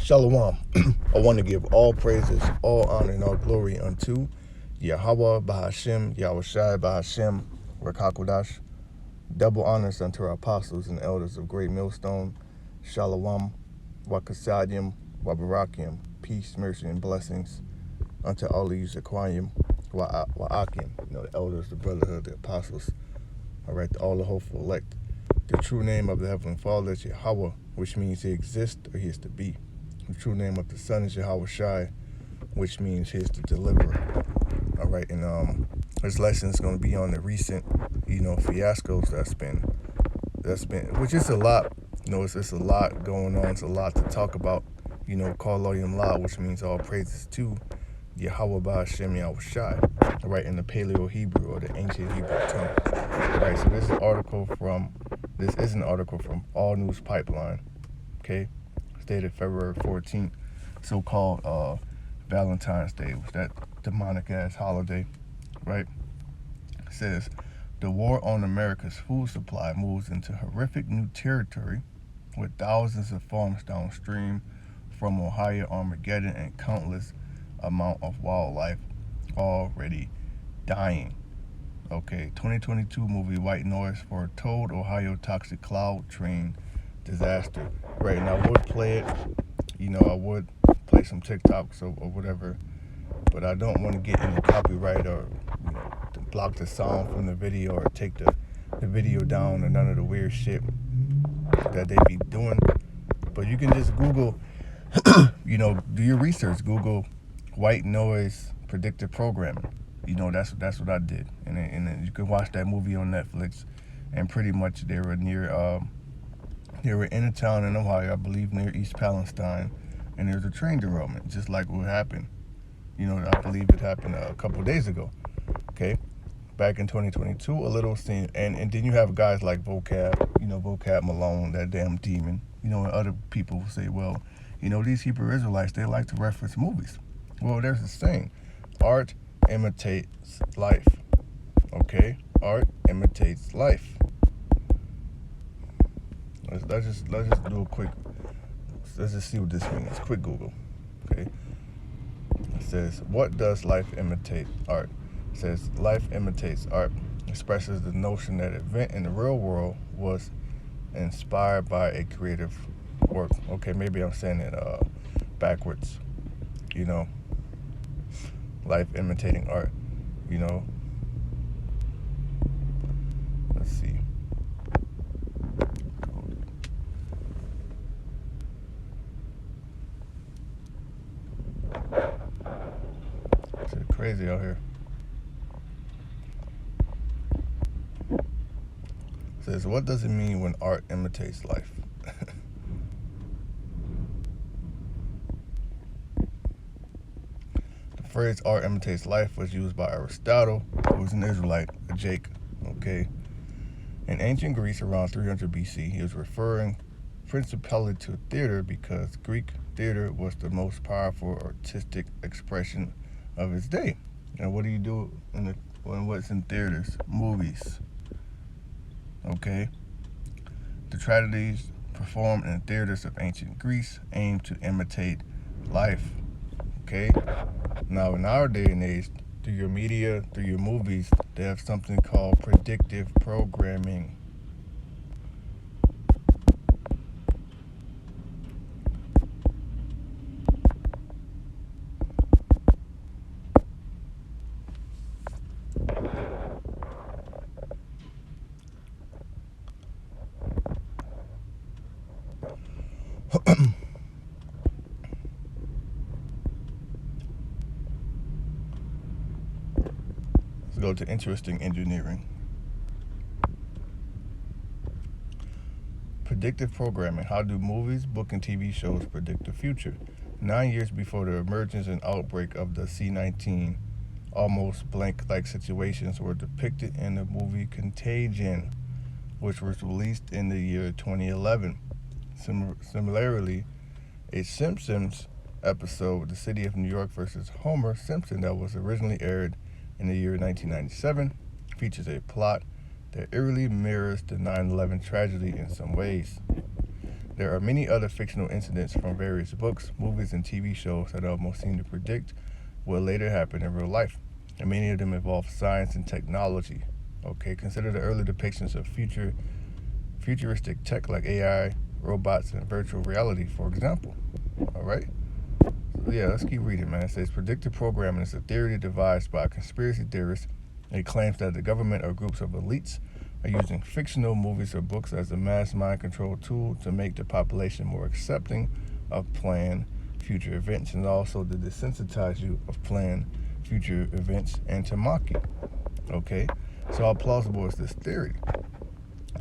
Shalom. I want to give all praises, all honor, and all glory unto Yahweh Bahashem, Yahushai Bahashem, Rakakodash. Double honors unto our apostles and elders of Great Millstone. Shalom, Wakasadim, Wabarakim. Peace, mercy, and blessings unto all of you Zaquayim, Wa'akim, the elders, the brotherhood, the apostles. All right, all the hopeful elect. The true name of the Heavenly Father is Yahweh, which means he exists or he is to be. The true name of the Son is Yahweh Shai, which means he is the deliverer. All right, and this lesson is going to be on the recent, fiascos that's been, which is a lot. It's a lot going on. It's a lot to talk about. Call Loyim La, which means all praises to Yahweh Ba'Shem Yahweh Shai. All right, in the Paleo Hebrew or the ancient Hebrew tongue. All right, so this is an article from All News Pipeline. Okay, dated February 14th, so-called Valentine's Day, was that demonic-ass holiday, right? It says, the war on America's food supply moves into horrific new territory with thousands of farms downstream from Ohio Armageddon and countless amount of wildlife already dying. Okay, 2022 movie White Noise foretold Ohio toxic cloud train disaster. Right, and I would play it, I would play some TikToks or whatever, but I don't want to get any copyright or, to block the song from the video or take the video down or none of the weird shit that they be doing. But you can just Google, do your research. Google white noise predictive programming. That's what I did. And then you can watch that movie on Netflix. And pretty much they were in a town in Ohio, I believe near East Palestine, and there's a train derailment, just like what happened. I believe it happened a couple days ago. Okay, back in 2022, a little scene, and then you have guys like Vocab, Vocab Malone, that damn demon, and other people who say, well, these Hebrew Israelites, they like to reference movies. Well, there's this saying, art imitates life. Okay, art imitates life. Let's just do a quick. Let's just see what this means. Quick Google. Okay. It says, what does life imitate art? It says, life imitates art. Expresses the notion that an event in the real world was inspired by a creative work. Okay, maybe I'm saying it backwards. Life imitating art. Let's see. It's crazy out here. It says, what does it mean when art imitates life? The phrase art imitates life was used by Aristotle, who was an Israelite, a Jake, okay? In ancient Greece around 300 BC, he was referring principally to theater because Greek theater was the most powerful artistic expression of its day. And what do you do when what's in theaters? Movies. Okay? The tragedies performed in theaters of ancient Greece aimed to imitate life. Okay? Now, in our day and age, through your media, through your movies, they have something called predictive programming. Let's go to interesting engineering. Predictive programming. How do movies, book, and TV shows predict the future? 9 years before the emergence and outbreak of the C-19, almost blank-like situations were depicted in the movie Contagion, which was released in the year 2011. Similarly, a Simpsons episode, The City of New York versus Homer Simpson, that was originally aired in the year 1997, features a plot that eerily mirrors the 9/11 tragedy in some ways. There are many other fictional incidents from various books, movies, and TV shows that almost seem to predict what later happened in real life, and many of them involve science and technology. Okay, consider the early depictions of futuristic tech like AI, robots, and virtual reality, for example. All right. So yeah, let's keep reading, man. It says predictive programming is a theory devised by conspiracy theorists. It claims that the government or groups of elites are using fictional movies or books as a mass mind control tool to make the population more accepting of planned future events, and also to desensitize you of planned future events and to mock you. Okay, so how plausible is this theory?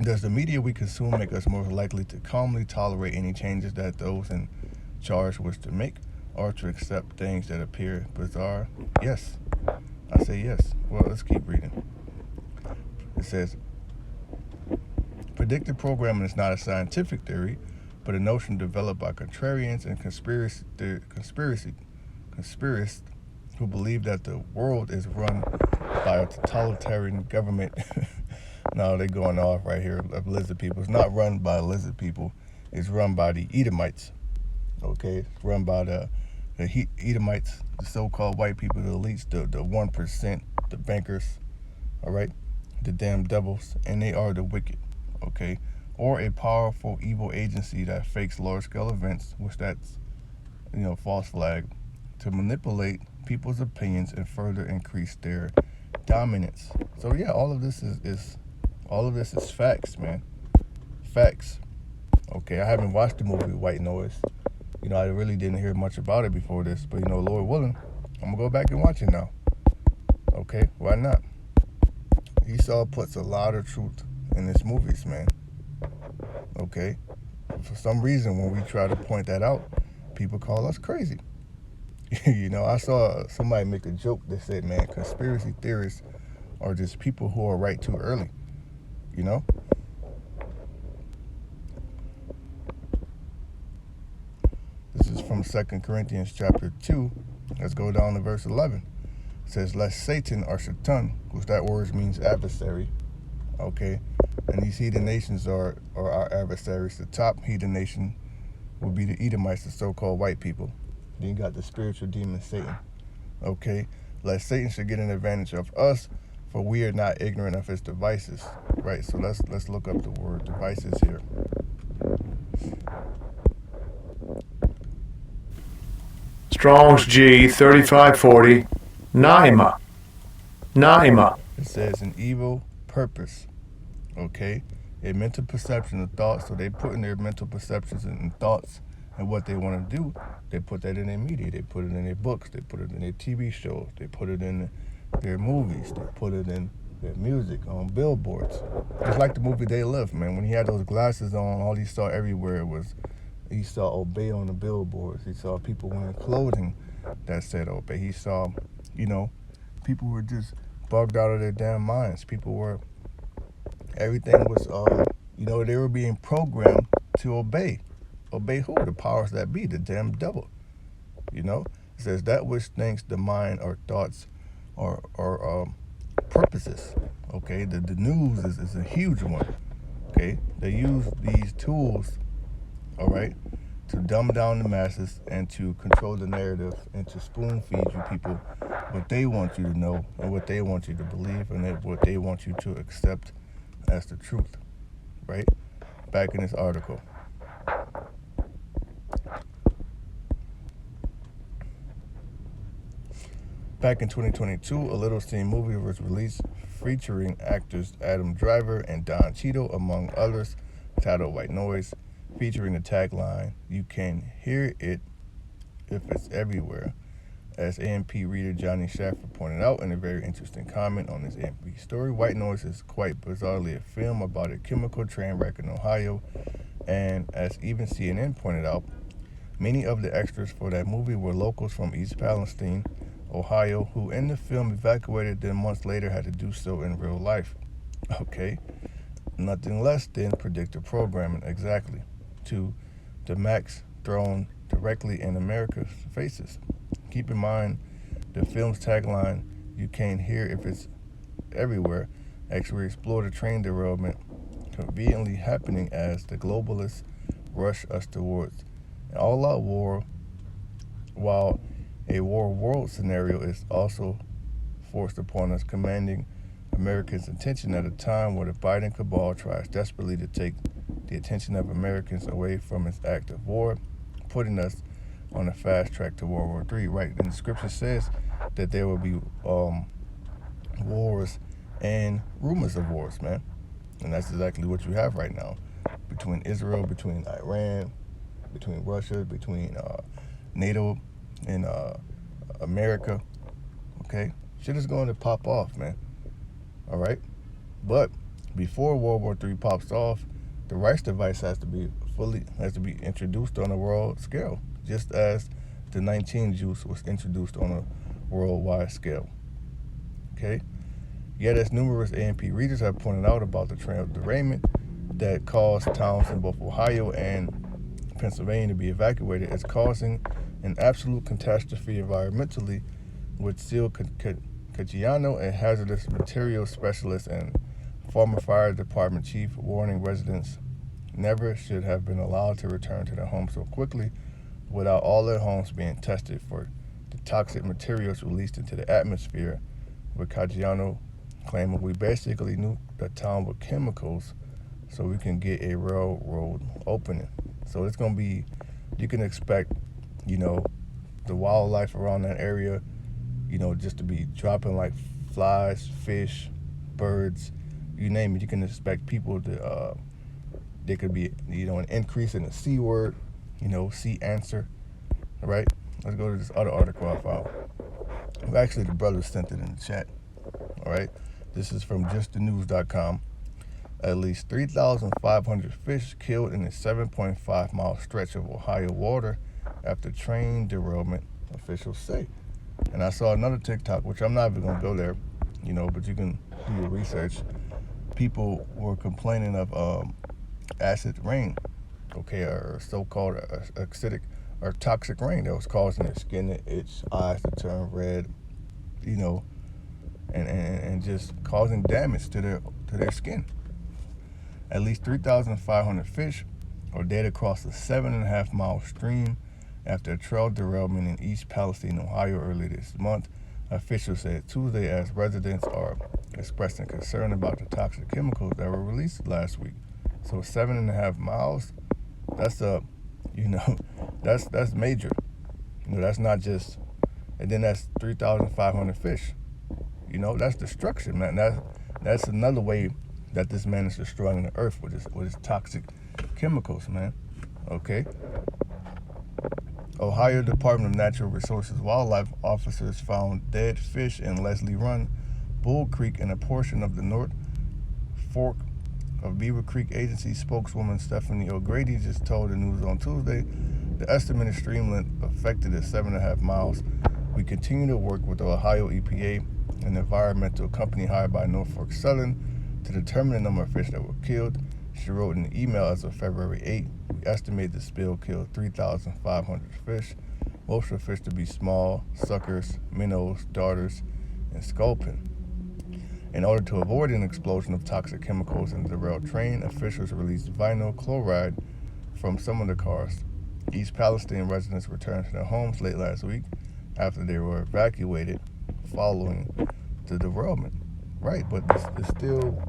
Does the media we consume make us more likely to calmly tolerate any changes that those in charge wish to make, or to accept things that appear bizarre? Yes, I say yes. Well, let's keep reading. It says, predictive programming is not a scientific theory, but a notion developed by contrarians and conspiracists who believe that the world is run by a totalitarian government. No, they're going off right here of lizard people. It's not run by lizard people. It's run by the Edomites. Okay, it's run by the Edomites, the so-called white people, the elites, the 1%, the bankers. All right, the damn devils, and they are the wicked. Okay, or a powerful evil agency that fakes large-scale events, which that's false flag, to manipulate people's opinions and further increase their dominance. So yeah, all of this is facts, man. Facts. Okay, I haven't watched the movie White Noise. I really didn't hear much about it before this, but Lord willing, I'm gonna go back and watch it now. Okay, why not? Esau puts a lot of truth in his movies, man. Okay, for some reason, when we try to point that out, people call us crazy. I saw somebody make a joke that said, man, conspiracy theorists are just people who are right too early. This is from 2 Corinthians chapter 2. Let's go down to verse 11. It says, lest Satan or Shaitan, which that word means adversary, okay, and these heathen nations are our adversaries. The top heathen nation would be the Edomites, the so-called white people. Then you got the spiritual demon Satan. Okay, lest Satan should get an advantage of us, for we are not ignorant of his devices. Right, so let's look up the word devices here. Strong's G 3540, Naima. It says an evil purpose. Okay, a mental perception of thoughts. So they put in their mental perceptions and thoughts and what they want to do. They put that in their media. They put it in their books. They put it in their TV shows. They put it in their movies. They put it in their music on billboards. It's like the movie They Live, man. When he had those glasses on, all he saw everywhere was, he saw obey on the billboards. He saw people wearing clothing that said obey. He saw, people were just bugged out of their damn minds. Everything was, they were being programmed to obey. Obey who? The powers that be, the damn devil. It says that which thinks the mind or thoughts or purposes. Okay, the news is a huge one. Okay, they use these tools, all right, to dumb down the masses and to control the narrative and to spoon feed you people what they want you to know and what they want you to believe and what they want you to accept as the truth, right? Back in this article. Back in 2022, a little-seen movie was released featuring actors Adam Driver and Don Cheadle, among others, titled White Noise, featuring the tagline, "You can hear it if it's everywhere." As AMP reader Johnny Shaffer pointed out in a very interesting comment on his AMP story, White Noise is quite bizarrely a film about a chemical train wreck in Ohio, and as even CNN pointed out, many of the extras for that movie were locals from East Palestine, Ohio, who in the film evacuated, then months later had to do so in real life. Okay, nothing less than predictive programming, exactly, to the max thrown directly in America's faces. Keep in mind, the film's tagline, "You can't hear if it's everywhere," actually explored a train derailment conveniently happening as the globalists rush us towards an all-out war, while a war world scenario is also forced upon us, commanding Americans' attention at a time where the Biden cabal tries desperately to take the attention of Americans away from its act of war, putting us on a fast track to World War III. Right, and the scripture says that there will be wars and rumors of wars, man. And that's exactly what you have right now between Israel, between Iran, between Russia, between NATO and America. Okay, shit is going to pop off, man. All right, but before World War III pops off, the Rice device has to be introduced on a world scale, just as the 19 juice was introduced on a worldwide scale. Okay. Yet, as numerous AMP readers have pointed out about the train of derailment that caused towns in both Ohio and Pennsylvania to be evacuated, it's causing an absolute catastrophe environmentally, with Seal Caggiano, a hazardous materials specialist and former fire department chief, warning residents never should have been allowed to return to their homes so quickly without all their homes being tested for the toxic materials released into the atmosphere, with Caggiano claiming we basically nuked the town with chemicals so we can get a railroad opening. So it's going to be, you can expect, the wildlife around that area, just to be dropping like flies, fish, birds, you name it. You can expect people to, there could be, an increase in the C word, C answer, all right? Let's go to this other article I found. Actually, the brother sent it in the chat, all right? This is from justthenews.com. At least 3,500 fish killed in a 7.5-mile stretch of Ohio water after train derailment, officials say. And I saw another TikTok, which I'm not even going to go there, but you can do your research. People were complaining of acid rain, okay, or so-called acidic or toxic rain that was causing their skin to itch, eyes to turn red, and just causing damage to their skin. At least 3,500 fish are dead across a 7.5-mile stream after a trail derailment in East Palestine, Ohio, earlier this month, officials said Tuesday, as residents are expressing concern about the toxic chemicals that were released last week. So 7.5 miles, that's that's major. That's not just, and then that's 3,500 fish. That's destruction, man. That's another way that this man is destroying the earth with his toxic chemicals, man. Okay. Ohio Department of Natural Resources wildlife officers found dead fish in Leslie Run, Bull Creek, and a portion of the North Fork of Beaver Creek. Agency spokeswoman Stephanie O'Grady just told the news on Tuesday the estimated stream length affected is 7.5 miles. We continue to work with the Ohio EPA, an environmental company hired by Norfolk Southern, to determine the number of fish that were killed. She wrote in an email as of February 8, we estimate the spill killed 3,500 fish, most of the fish to be small, suckers, minnows, darters, and sculpin. In order to avoid an explosion of toxic chemicals in the derailed train, officials released vinyl chloride from some of the cars. East Palestine residents returned to their homes late last week after they were evacuated following the derailment. Right, but it's still,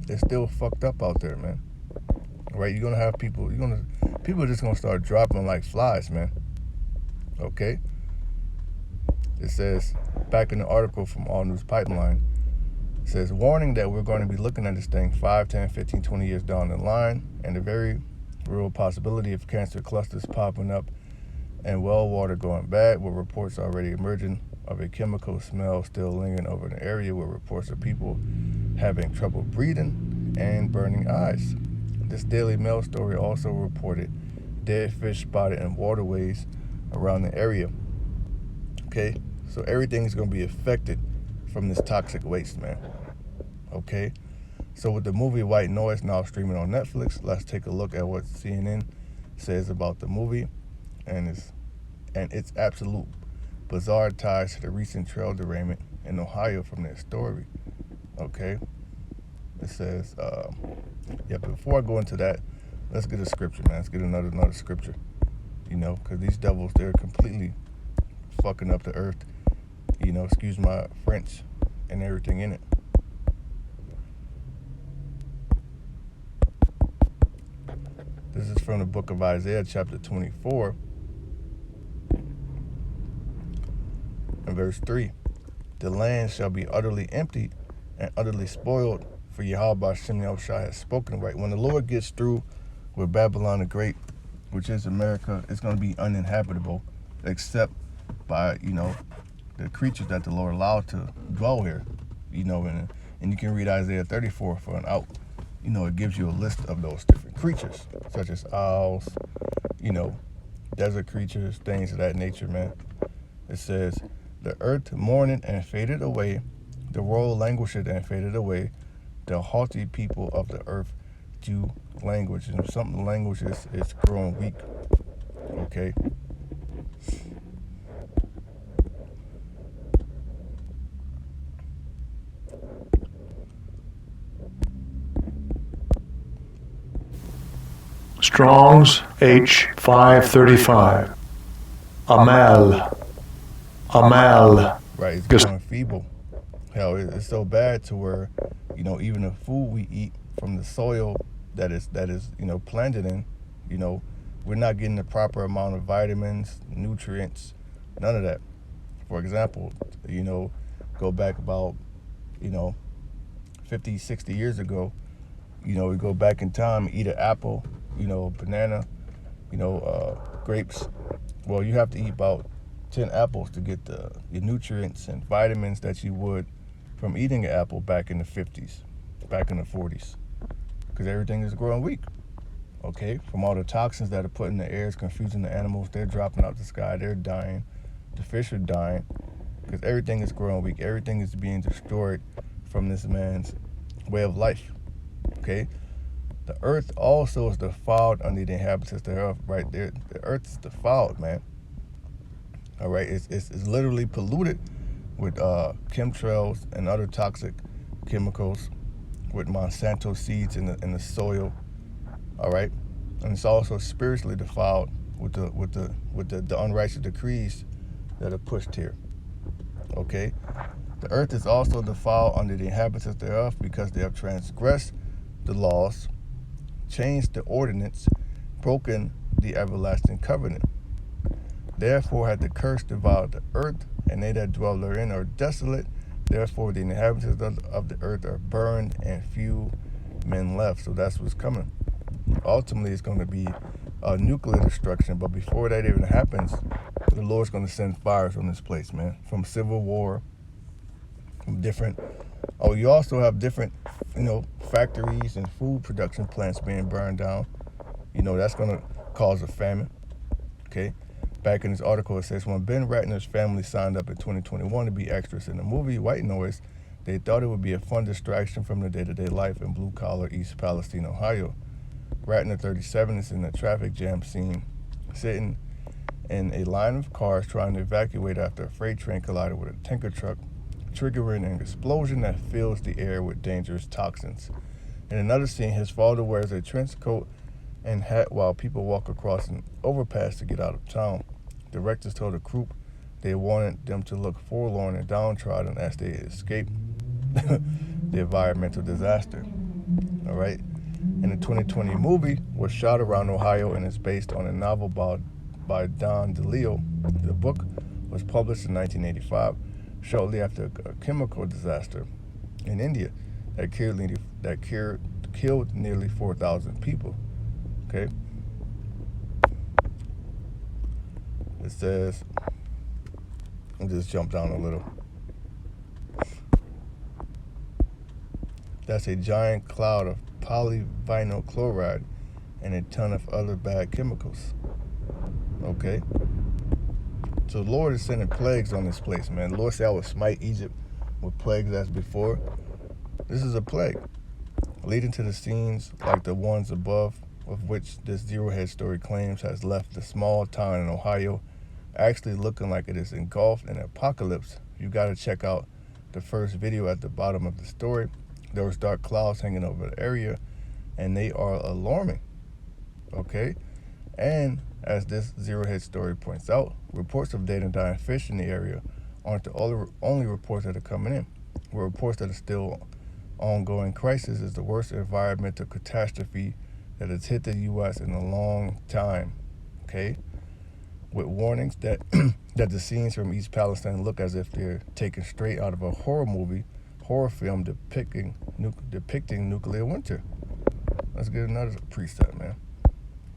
it's still fucked up out there, man. Right, you're gonna have people are just gonna start dropping like flies, man. Okay. It says, back in the article from All News Pipeline, it says, warning that we're going to be looking at this thing 5, 10, 15, 20 years down the line, and the very real possibility of cancer clusters popping up and well water going bad, with reports already emerging of a chemical smell still lingering over the area, with reports of people having trouble breathing and burning eyes. This Daily Mail story also reported dead fish spotted in waterways around the area. Okay, so everything's going to be affected from this toxic waste, man. Okay, so with the movie White Noise now streaming on Netflix, let's take a look at what CNN says about the movie and its absolute bizarre ties to the recent trail derailment in Ohio from their story. Okay, it says Yeah, but before I go into that, let's get a scripture, man. Let's get another scripture. Because these devils, they're completely fucking up the earth. Excuse my French, and everything in it. This is from the book of Isaiah, chapter 24, and verse 3. The land shall be utterly emptied and utterly spoiled, for Yahweh Hashem Yahushua has spoken. Right, when the Lord gets through with Babylon the Great, which is America, it's going to be uninhabitable, except by the creatures that the Lord allowed to dwell here. And you can read Isaiah 34 for an out. It gives you a list of those different creatures, such as owls, desert creatures, things of that nature, man. It says, the earth mourned and faded away, the world languished and faded away, the haughty people of the earth do language. And if something languishes, it's growing weak. Okay. Strong's H535. Amal. Right, it's growing feeble. Hell, it's so bad to where, even the food we eat from the soil that is planted in, we're not getting the proper amount of vitamins, nutrients, none of that. For example, go back about, 50, 60 years ago, we go back in time, eat an apple, banana, grapes. Well, you have to eat about 10 apples to get the nutrients and vitamins that you would from eating an apple back in the 50s, back in the 40s, because everything is growing weak. Okay, from all the toxins that are put in the air, it's confusing the animals. They're dropping out the sky. They're dying. The fish are dying because everything is growing weak. Everything is being destroyed from this man's way of life. Okay, the earth also is defiled under the inhabitants thereof. Right there, the earth is defiled, man. All right, it's literally polluted with chemtrails and other toxic chemicals, with Monsanto seeds in the soil. All right, and it's also spiritually defiled with the unrighteous decrees that are pushed here. Okay, the earth is also defiled under the inhabitants thereof, because they have transgressed the laws, changed the ordinance, broken the everlasting covenant. Therefore hath the curse devoured the earth, and they that dwell therein are desolate. Therefore the inhabitants of the earth are burned, and few men left. So that's what's coming. Ultimately, it's going to be a nuclear destruction. But before that even happens, the Lord's going to send fires on this place, man. From civil war, from different. Oh, you also have different, factories and food production plants being burned down. That's going to cause a famine. Okay. Back in this article, it says, when Ben Ratner's family signed up in 2021 to be extras in the movie White Noise, they thought it would be a fun distraction from the day-to-day life in blue-collar East Palestine, Ohio. Ratner, 37, is in a traffic jam scene, sitting in a line of cars trying to evacuate after a freight train collided with a tanker truck, triggering an explosion that fills the air with dangerous toxins. In another scene, his father wears a trench coat and hat while people walk across an overpass to get out of town. Directors told the group they wanted them to look forlorn and downtrodden as they escape the environmental disaster. All right. And the 2020 movie was shot around Ohio and is based on a novel by Don DeLeo. The book was published in 1985, shortly after a chemical disaster in India that killed nearly 4,000 people. Okay. It says, I'll just jump down a little. That's a giant cloud of polyvinyl chloride and a ton of other bad chemicals. Okay? So the Lord is sending plagues on this place, man. The Lord said I would smite Egypt with plagues as before. This is a plague, leading to the scenes like the ones above, of which this Zero Head story claims has left the small town in Ohio actually looking like it is engulfed in an apocalypse. You got to check out the first video at the bottom of the story. There was dark clouds hanging over the area and they are alarming. Okay? And as this Zero Hedge story points out, reports of dead and dying fish in the area aren't the only reports that are coming in. With reports that are still ongoing crisis is the worst environmental catastrophe that has hit the U.S. in a long time. Okay? With warnings that that the scenes from East Palestine look as if they're taken straight out of a horror film depicting nuclear winter. Let's get another precept, man.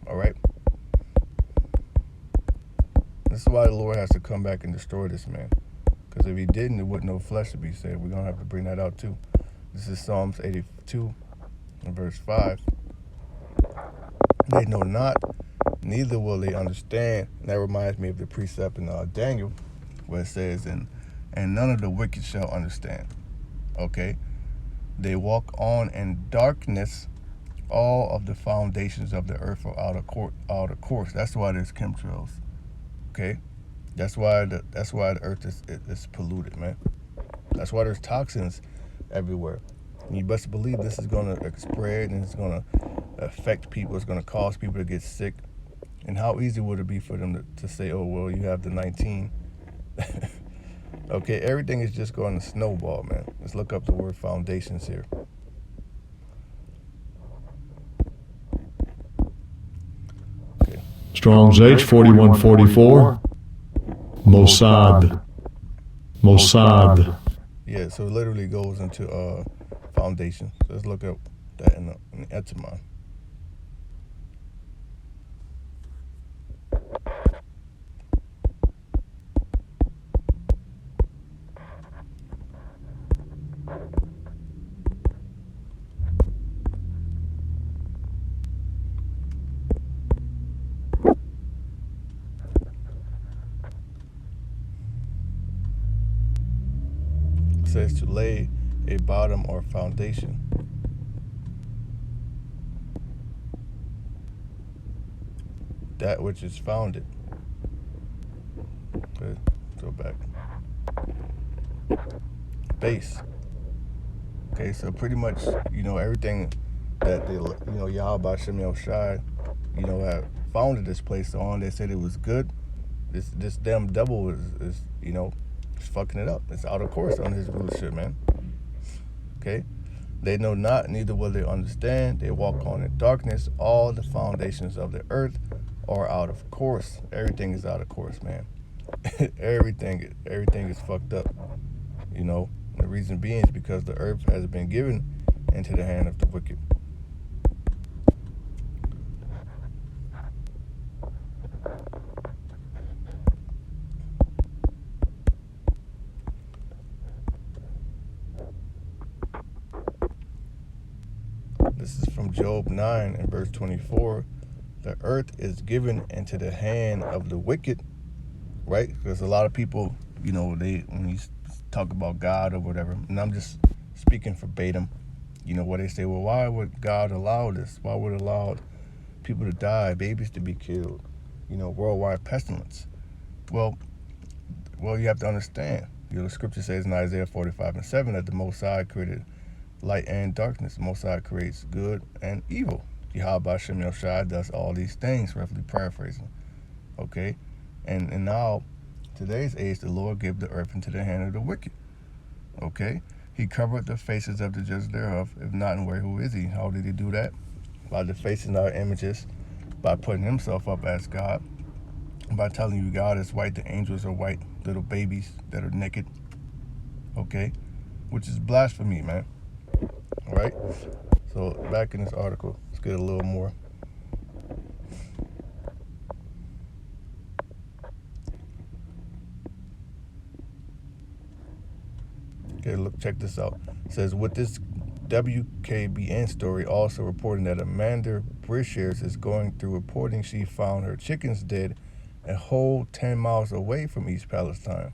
All right. This is why the Lord has to come back and destroy this man. Because if he didn't, there wouldn't no flesh to be saved. We're going to have to bring that out too. This is Psalms 82 and verse 5. They know not, neither will they understand. And that reminds me of the precept in Daniel, where it says, and none of the wicked shall understand. Okay? They walk on in darkness. All of the foundations of the earth are out of course. That's why there's chemtrails. Okay? That's why the earth is polluted, man. That's why there's toxins everywhere. And you best believe this is going to spread and it's going to affect people. It's going to cause people to get sick. And how easy would it be for them to say, oh, well, you have the 19. Okay, everything is just going to snowball, man. Let's look up the word foundations here. Okay. Strong's H 4144. Mossad. Yeah, so it literally goes into foundation. So let's look up that in the etymon. It says to lay a bottom or foundation. That which is founded. Okay, go back. Base. Okay, so pretty much, everything that Yahweh Shem Shai, have founded this place on. They said it was good. This damn devil is fucking it up. It's out of course on his rulership, man. Okay? They know not, neither will they understand. They walk on in darkness. All the foundations of the earth are out of course. Everything is out of course, man. everything is fucked up. The reason being is because the earth has been given into the hand of the wicked. This is from Job 9 and verse 24. The earth is given into the hand of the wicked, right? Because a lot of people, when you talk about God or whatever, and I'm just speaking verbatim, where they say, well, why would God allow this? Why would it allow people to die, babies to be killed, worldwide pestilence? Well, you have to understand, the scripture says in Isaiah 45 and 7 that the Most High created light and darkness. The Most High creates good and evil. Yahweh Shem Shai does all these things, roughly paraphrasing. Okay? And now, today's age, the Lord gave the earth into the hand of the wicked. Okay? He covered the faces of the judges thereof. If not, and where, who is he? How did he do that? By defacing our images, by putting himself up as God, by telling you God is white, the angels are white, little babies that are naked. Okay? Which is blasphemy, man. All right? So back in this article, let's get a little more. Okay, look, check this out. It says, with this WKBN story also reporting that Amanda Brishers is going through reporting she found her chickens dead a whole 10 miles away from East Palestine.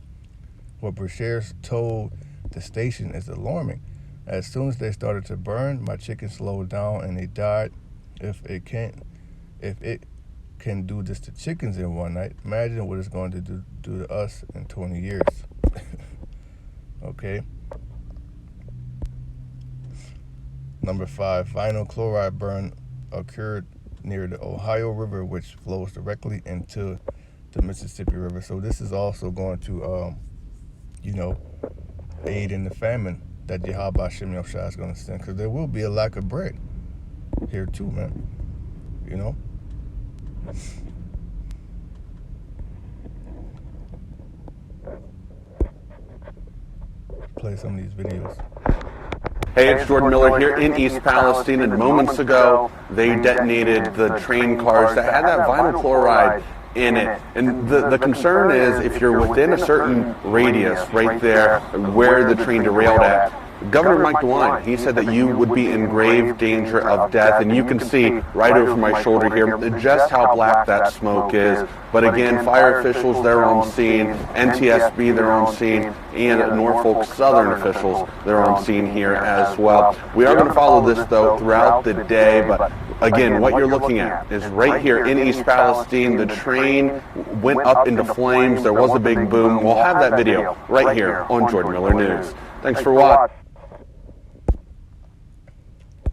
What Brishers told the station is alarming. As soon as they started to burn, my chickens slowed down and they died. If it can do this to chickens in one night, imagine what it's going to do to us in 20 years. Okay? Number 5, vinyl chloride burn occurred near the Ohio River, which flows directly into the Mississippi River. So this is also going to, aid in the famine that Yahweh Shem Yoshai is going to send, because there will be a lack of bread here too, man. Play some of these videos. Hey, it's Jordan Miller here in East Palestine, and moments ago they detonated the train cars that had that vinyl chloride in it. And the concern is, if you're within a certain radius right there where the train derailed at, Governor Mike DeWine, he said that you would be in grave danger of death, and you can see right over my shoulder here just how black that smoke is. But again, fire officials, they're on scene, NTSB, they're on scene, and Norfolk Southern officials, they're on scene here as well. We are going to follow this, though, throughout the day, but again, what you're looking at is right here in East Palestine. The train went up into flames. There was a big boom. We'll have that video right here on Jordan Miller News. Thanks for watching.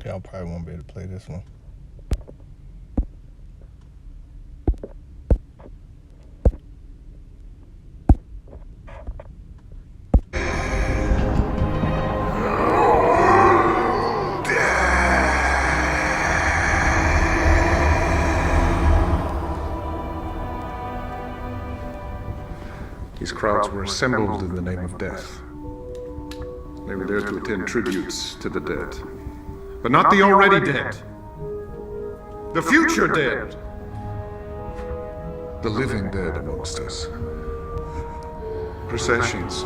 Y'all probably won't be able to play this one. These crowds were assembled in the name of death. They were there to attend tributes to the dead. But not the already dead. The future dead. The living dead amongst us. Processions,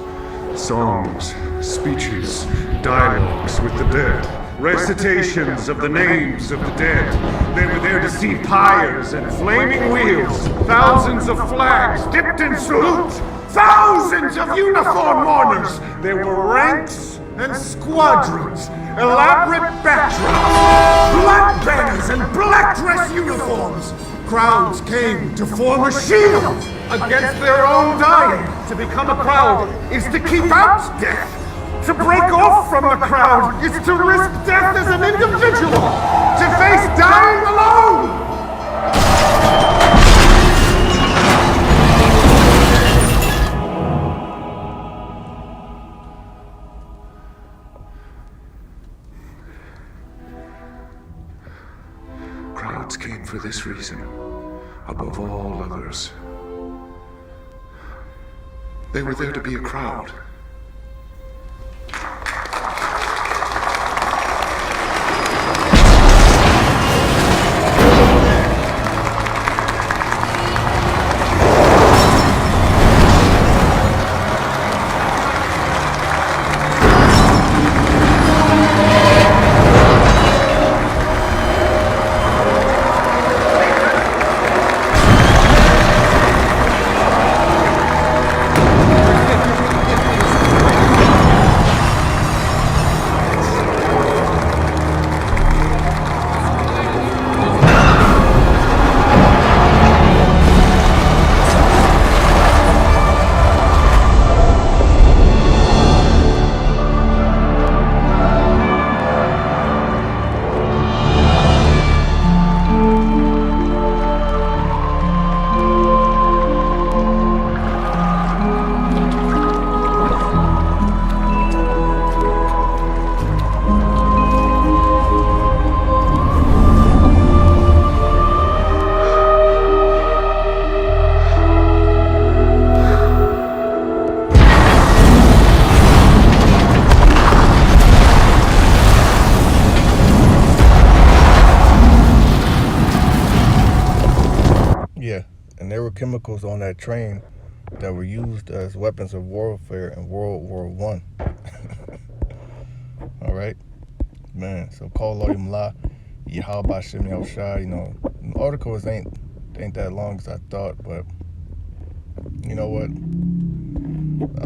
songs, speeches, dialogues with the dead. Recitations of the names of the dead. They were there to see pyres and flaming wheels. Thousands of flags dipped in salute. Thousands of uniformed mourners. There were ranks and squadrons. Elaborate backdrops, blood banners, and black dress uniforms. Crowds came to form a shield against their own dying. To become a crowd is to keep out death. To break off from the crowd is to risk death as an individual. To face dying alone. Crowds came for this reason, above all others. They were there to be a crowd. And there were chemicals on that train that were used as weapons of warfare in World War I. All right, man. So call Loyim La, Yahweh Shem Yoshai. The articles ain't that long as I thought, but you know what?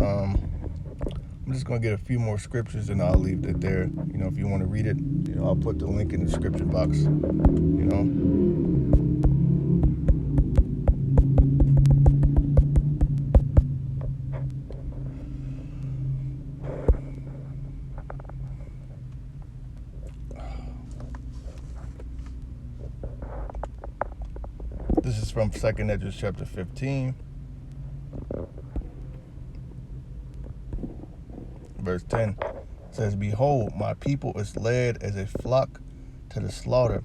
I'm just gonna get a few more scriptures and I'll leave it there. If you want to read it, I'll put the link in the scripture box. This is from 2nd Esdras chapter 15, verse 10. It says, "Behold, my people is led as a flock to the slaughter.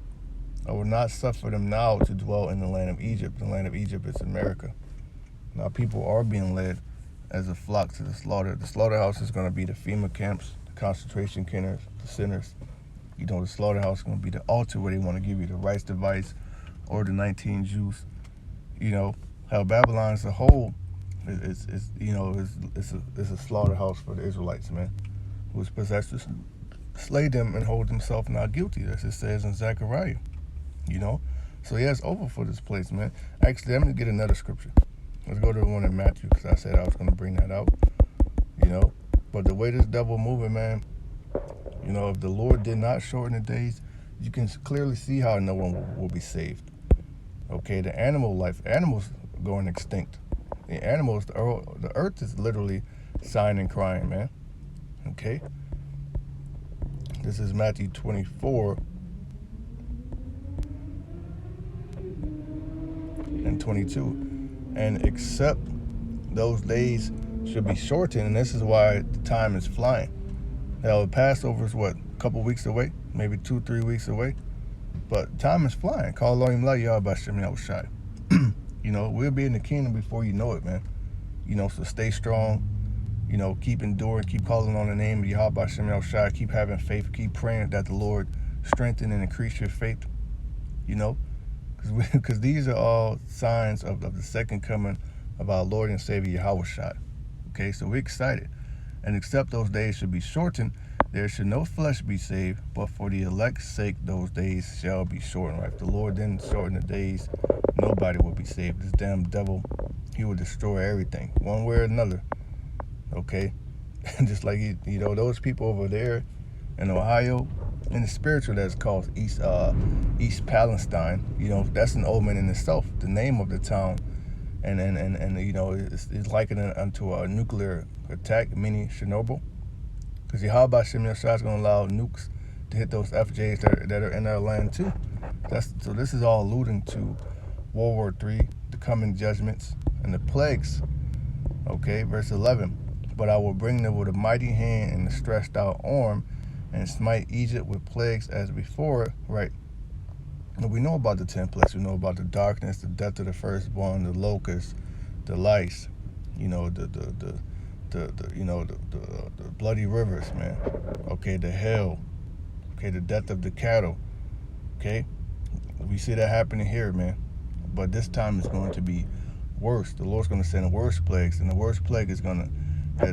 I will not suffer them now to dwell in the land of Egypt." The land of Egypt is America. Now people are being led as a flock to the slaughter. The slaughterhouse is going to be the FEMA camps, the concentration camps, the centers. You know, the slaughterhouse is going to be the altar where they want to give you the rights device or the 19 Jews. You know, how Babylon as a whole is a slaughterhouse for the Israelites, man, who was possessed to slay them and hold himself not guilty, as it says in Zechariah. You know, so yeah, it's over for this place, man. Actually, I'm going to get another scripture. Let's go to the one in Matthew, because I said I was going to bring that out. You know, but the way this devil moving, man, you know, if the Lord did not shorten the days, you can clearly see how no one will be saved. Okay, the animals going extinct. The animals, the earth is literally sighing and crying, man. Okay, this is Matthew 24 and 22. "And except those days should be shortened," and this is why the time is flying. Now, the Passover is what, a couple weeks away, maybe 2-3 weeks away, but time is flying. Call Elohim La Yahweh Shem Yahushai. You know, we'll be in the kingdom before you know it, man. You know, so stay strong. You know, keep enduring, keep calling on the name of Yahweh Shem Yahushai. Keep having faith, keep praying that the Lord strengthen and increase your faith. You know, because these are all signs of the second coming of our Lord and Savior Yahushua. Okay, so we're excited. "And except those days should be shortened, there should no flesh be saved, but for the elect's sake those days shall be shortened." Right? If the Lord didn't shorten the days, nobody will be saved. This damn devil, he will destroy everything, one way or another. Okay? Just like, you know, those people over there in Ohio, in the spiritual, that's called East Palestine. You know, that's an omen in itself. The name of the town, and you know, it's likened unto a nuclear attack, mini Chernobyl. Because Yahweh Shem Yahshua is going to allow nukes to hit those FJs that are in our land too. So this is all alluding to World War III, the coming judgments, and the plagues. Okay, verse 11. "But I will bring them with a mighty hand and a stretched out arm, and smite Egypt with plagues as before." Right? And we know about the 10 plagues. We know about the darkness, the death of the firstborn, the locusts, the lice. You know, the bloody rivers, man. Okay, the hail. Okay, the death of the cattle. Okay, we see that happening here, man. But this time it's going to be worse. The Lord's going to send worse plagues, and the worst plague is going to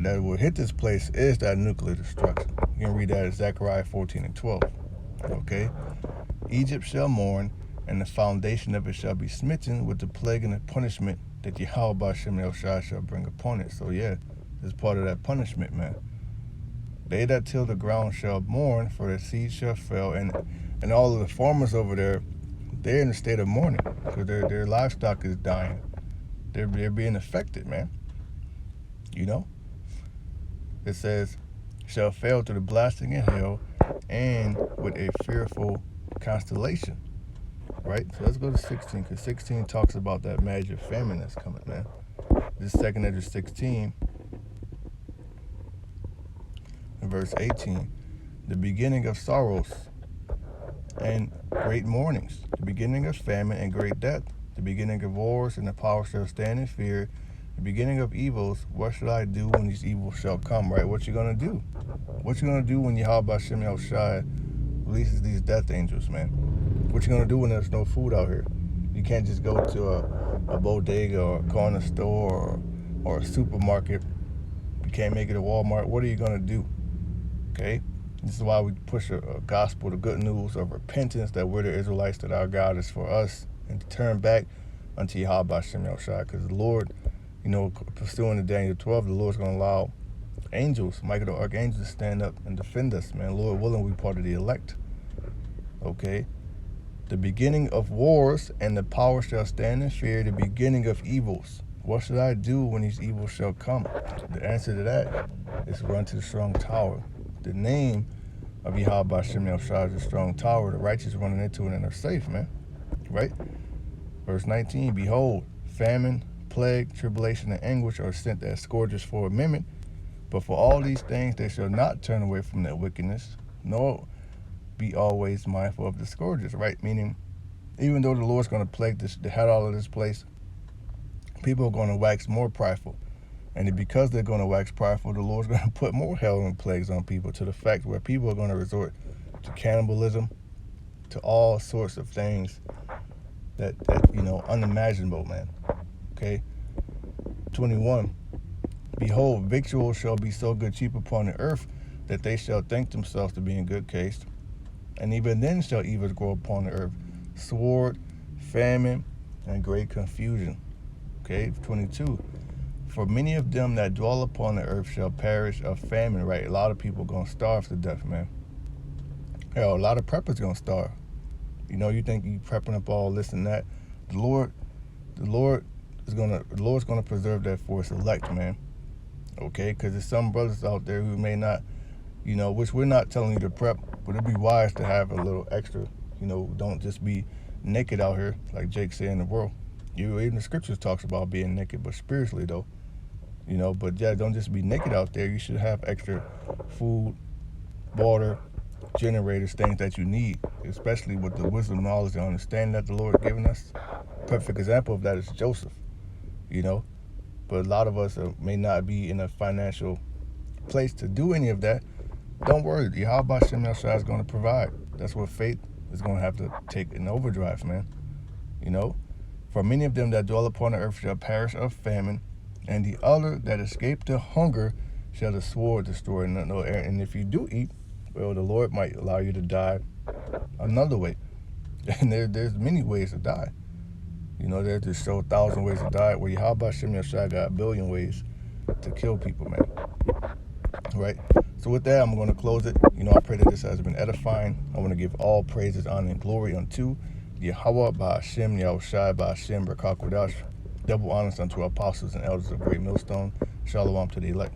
that will hit this place is that nuclear destruction. You can read that in Zechariah 14 and 12. Okay? "Egypt shall mourn, and the foundation of it shall be smitten with the plague and the punishment that Yahweh Shem Yahushua shall bring upon it." So yeah, this is part of that punishment, man. "They that till the ground shall mourn, for the seed shall fail," and all of the farmers over there, they're in a state of mourning because their livestock is dying. They're being affected, man. You know? It says, "Shall fail through the blasting and hail, and with a fearful constellation." Right? So let's go to 16, because 16 talks about that major famine that's coming, man. This is 2nd Esdras 16, in verse 18. "The beginning of sorrows and great mournings, the beginning of famine and great death, the beginning of wars, and the power shall stand in fear, the beginning of evils. What should I do when these evils shall come?" Right? What you gonna do? What you gonna do when Yahweh Shem Yahushua releases these death angels, man? What you gonna do when there's no food out here? You can't just go to a bodega or a corner store or a supermarket. You can't make it a Walmart. What are you gonna do? Okay? This is why we push a gospel, the good news of repentance, that we're the Israelites, that our God is for us, and to turn back unto Yahweh Shem Yahushua. Because the Lord, you know, pursuing the Daniel 12, the Lord's going to allow angels, Michael the Archangel, to stand up and defend us, man. Lord willing, we part of the elect. Okay? "The beginning of wars, and the power shall stand in fear, the beginning of evils. What should I do when these evils shall come?" The answer to that is run to the strong tower. The name of Yahweh Shem Yahushua is a strong tower. The righteous running into it and are safe, man. Right? Verse 19, behold, famine, plague, tribulation, and anguish are sent as scourges for a minute, but for all these things they shall not turn away from their wickedness, nor be always mindful of the scourges, right? Meaning, even though the Lord's going to plague this, the head all of this place, people are going to wax more prideful. And because they're going to wax prideful, the Lord's going to put more hell and plagues on people, to the fact where people are going to resort to cannibalism, to all sorts of things that unimaginable, man. Okay? 21. Behold, victuals shall be so good cheap upon the earth that they shall think themselves to be in good case. And even then shall evils grow upon the earth, sword, famine, and great confusion. Okay, 22. For many of them that dwell upon the earth shall perish of famine, right? A lot of people going to starve to death, man. Hell, a lot of preppers going to starve. You think you prepping up all this and that. The Lord's gonna preserve that for his elect, man. Okay, because there's some brothers out there who may not, which we're not telling you to prep, but it'd be wise to have a little extra. Don't just be naked out here, like Jake said in the world. Even the scriptures talks about being naked, but spiritually though. But yeah, don't just be naked out there. You should have extra food, water, generators, things that you need, especially with the wisdom, knowledge, and understanding that the Lord has given us. Perfect example of that is Joseph, But a lot of us may not be in a financial place to do any of that. Don't worry, Yahweh Shem Yahshua is going to provide. That's what faith is going to have to take in overdrive, man. For many of them that dwell upon the earth shall perish of famine, and the other that escape the hunger shall the sword destroy. And if you do eat, well, the Lord might allow you to die another way. And there's many ways to die. There's just show 1,000 ways to die, where Yahweh Shem Yahshua got 1 billion ways to kill people, man. Right? So with that, I'm going to close it. I pray that this has been edifying. I want to give all praises, honor, and glory unto Yahweh Ba'ashem, Yahushai Ba'ashem, B'Rakakwadash. Double honors unto our apostles and elders of Great Millstone. Shalom to the elect.